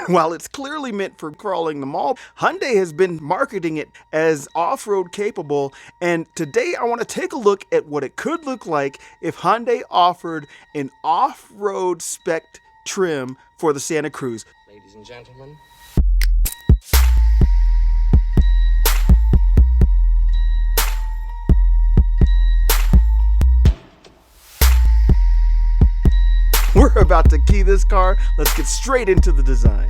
While it's clearly meant for crawling the mall, Hyundai has been marketing it as off-road capable, and today I want to take a look at what it could look like if Hyundai offered an off-road spec trim for the Santa Cruz. Ladies and gentlemen. We're about to key this car. Let's get straight into the design.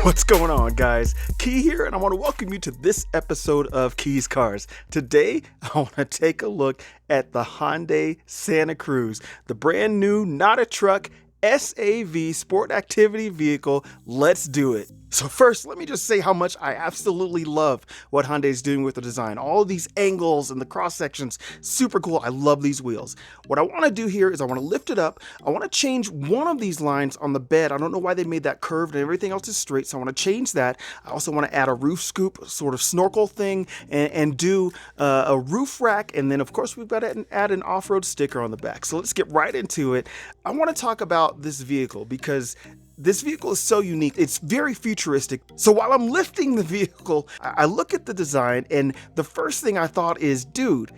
What's going on, guys? Key here, and I want to welcome you to this episode of Kees Cars. Today, I want to take a look at the Hyundai Santa Cruz, the brand new, not a truck, SAV sport activity vehicle. Let's do it. So first, let me just say how much I absolutely love what Hyundai's doing with the design. All of these angles and the cross sections, super cool. I love these wheels. What I want to do here is I want to lift it up. I want to change one of these lines on the bed. I don't know why they made that curved and everything else is straight, so I want to change that. I also want to add a roof scoop sort of snorkel thing and do a roof rack, and then of course we've got to add an off-road sticker on the back. So let's get right into it. I want to talk about this vehicle because this vehicle is so unique. It's very futuristic. So while I'm lifting the vehicle, I look at the design, and the first thing I thought is, dude,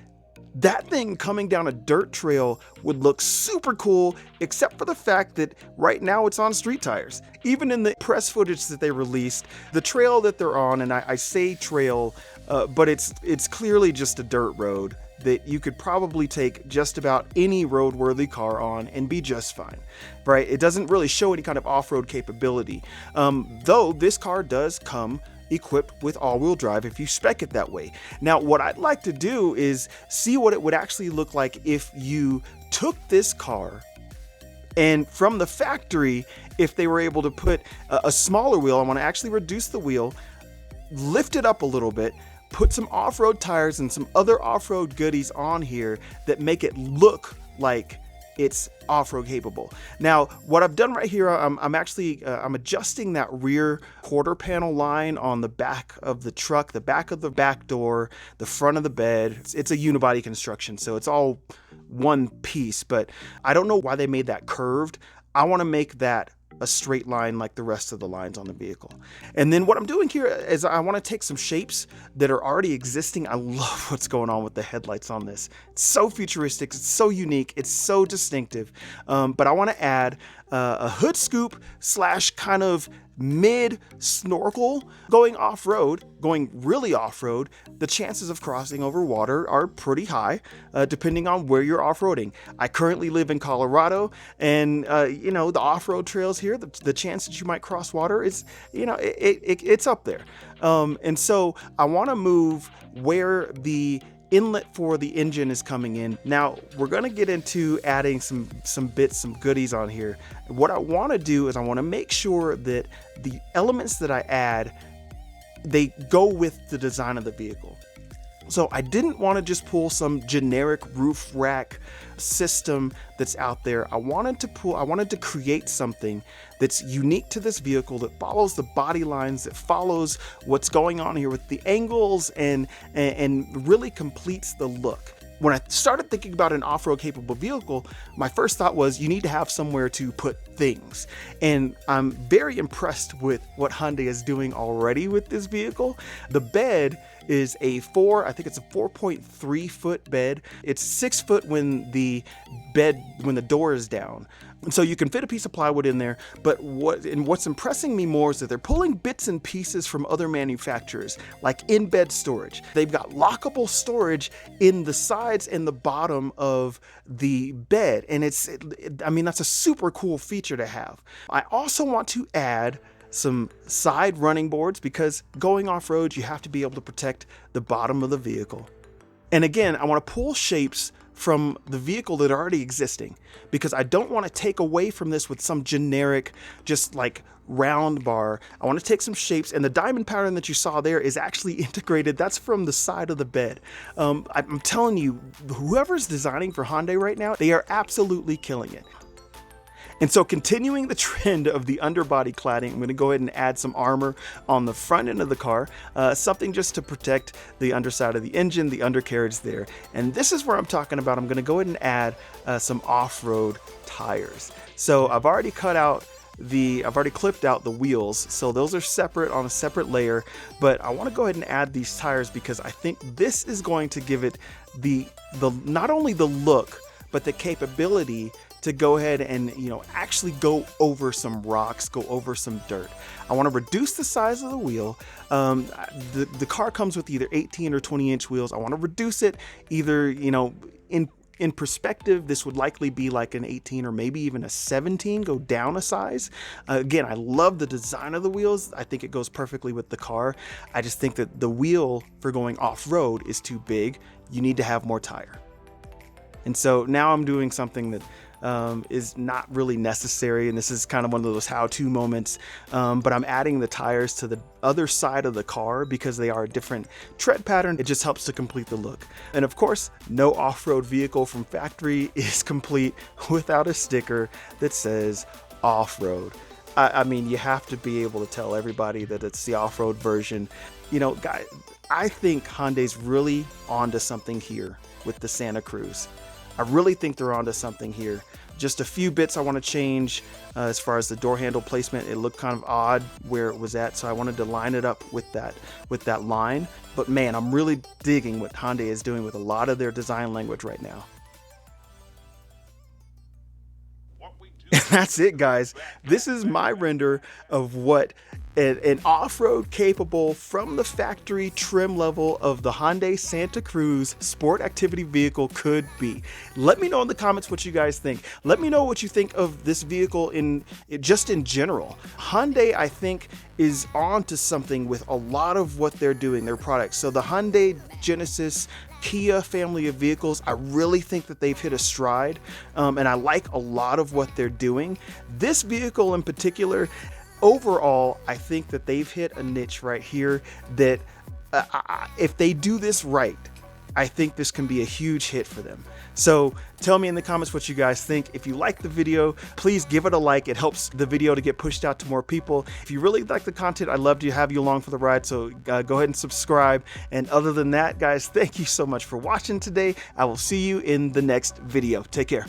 that thing coming down a dirt trail would look super cool, except for the fact that right now it's on street tires. Even in the press footage that they released, the trail that they're on, and I say trail, but it's clearly just a dirt road that you could probably take just about any roadworthy car on and be just fine, right? It doesn't really show any kind of off-road capability, though this car does come equipped with all-wheel drive if you spec it that way. Now, what I'd like to do is see what it would actually look like if you took this car and from the factory, if they were able to put a smaller wheel, I want to actually reduce the wheel, lift it up a little bit, put some off-road tires and some other off-road goodies on here that make it look like it's off-road capable. Now, what I've done right here, I'm adjusting that rear quarter panel line on the back of the truck, the back of the back door, the front of the bed. It's a unibody construction, so it's all one piece, but I don't know why they made that curved. I want to make that a straight line like the rest of the lines on the vehicle. And then what I'm doing here is I want to take some shapes that are already existing. I love what's going on with the headlights on this. It's so futuristic, it's so unique, it's so distinctive. But I want to add a hood scoop slash kind of mid snorkel going off-road, going really off-road. The chances of crossing over water are pretty high, depending on where you're off-roading. I currently live in Colorado, and the off-road trails here, the chance that you might cross water is, it's up there. And so I want to move where the inlet for the engine is coming in. Now we're going to get into adding some bits, some goodies on here. What I want to do is I want to make sure that the elements that I add, they go with the design of the vehicle. So I didn't want to just pull some generic roof rack system that's out there. I wanted to create something that's unique to this vehicle, that follows the body lines, that follows what's going on here with the angles, and really completes the look. When I started thinking about an off-road capable vehicle, my first thought was you need to have somewhere to put things. And I'm very impressed with what Hyundai is doing already with this vehicle. The bed is a 4.3 foot bed. It's 6 foot when the door is down. And so you can fit a piece of plywood in there, but what's impressing me more is that they're pulling bits and pieces from other manufacturers, like in-bed storage. They've got lockable storage in the sides and the bottom of the bed, and that's a super cool feature to have. I also want to add some side running boards, because going off-road, you have to be able to protect the bottom of the vehicle. And again, I want to pull shapes from the vehicle that are already existing, because I don't want to take away from this with some generic, just like round bar. I want to take some shapes, and the diamond pattern that you saw there is actually integrated. That's from the side of the bed. I'm telling you, whoever's designing for Hyundai right now, they are absolutely killing it. And so continuing the trend of the underbody cladding, I'm going to go ahead and add some armor on the front end of the car, something just to protect the underside of the engine, the undercarriage there. And this is where I'm talking about. I'm going to go ahead and add some off-road tires. So I've already clipped out the wheels, so those are separate on a separate layer, but I want to go ahead and add these tires because I think this is going to give it the not only the look, but the capability to go ahead and, you know, actually go over some rocks, go over some dirt. I want to reduce the size of the wheel. The car comes with either 18 or 20-inch wheels. I want to reduce it either, you know, in perspective, this would likely be like an 18 or maybe even a 17, go down a size. Again, I love the design of the wheels. I think it goes perfectly with the car. I just think that the wheel for going off-road is too big. You need to have more tire. And so now I'm doing something that is not really necessary, and this is kind of one of those how-to moments, but I'm adding the tires to the other side of the car because they are a different tread pattern. It just helps to complete the look. And of course, no off-road vehicle from factory is complete without a sticker that says off-road. I mean, you have to be able to tell everybody that it's the off-road version. You know, guys, I think Hyundai's really onto something here with the Santa Cruz. I really think they're onto something here. Just a few bits I want to change as far as the door handle placement. It looked kind of odd where it was at, so I wanted to line it up with that line. But man, I'm really digging what Hyundai is doing with a lot of their design language right now. And that's it, guys. This is my render of what an off-road capable from the factory trim level of the Hyundai Santa Cruz sport activity vehicle could be. Let me know in the comments what you guys think. Let me know what you think of this vehicle just in general. Hyundai, I think, is on to something with a lot of what they're doing, their products. So the Hyundai Genesis Kia family of vehicles, I really think that they've hit a stride, and I like a lot of what they're doing. This vehicle in particular, overall, I think that they've hit a niche right here that if they do this right, I think this can be a huge hit for them. So tell me in the comments what you guys think. If you like the video, please give it a like. It helps the video to get pushed out to more people. If you really like the content, I'd love to have you along for the ride. So go ahead and subscribe. And other than that, guys, thank you so much for watching today. I will see you in the next video. Take care.